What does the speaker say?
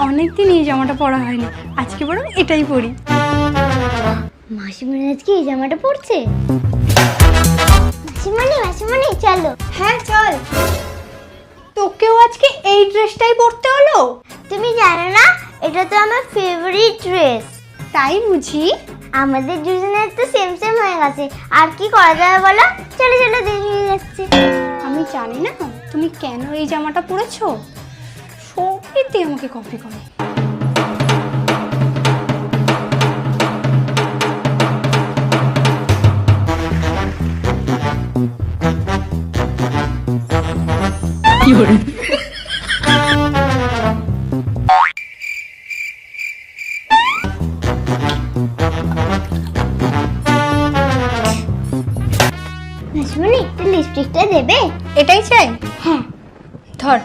অনেকদিন এই জামাটা পরা হয়নি, আজকে বরং এটাই পরি। মাসিমণি আজকে এই জামাটা পরছে? মাসিমণি চলো। হ্যাঁ চল। তোকেও আজকে এই ড্রেসটাই পরতে হলো? তুমি জানো না এটা তো আমার ফেভারিট ড্রেস। তাই বুঝি? আমাদের দুজনের তো সেম সেম হয়ে গেছে, আর কি করা যাবে বলো? চলো চলো দেরি হয়ে যাচ্ছে। আমি জানি না তুমি কেন এই জামাটা পরেছো, সত্যি আমাকে কপি করো। মাসিমণি একটু লিপস্টিকটা দেবে? এটাই চাই? হ্যাঁ। ধর।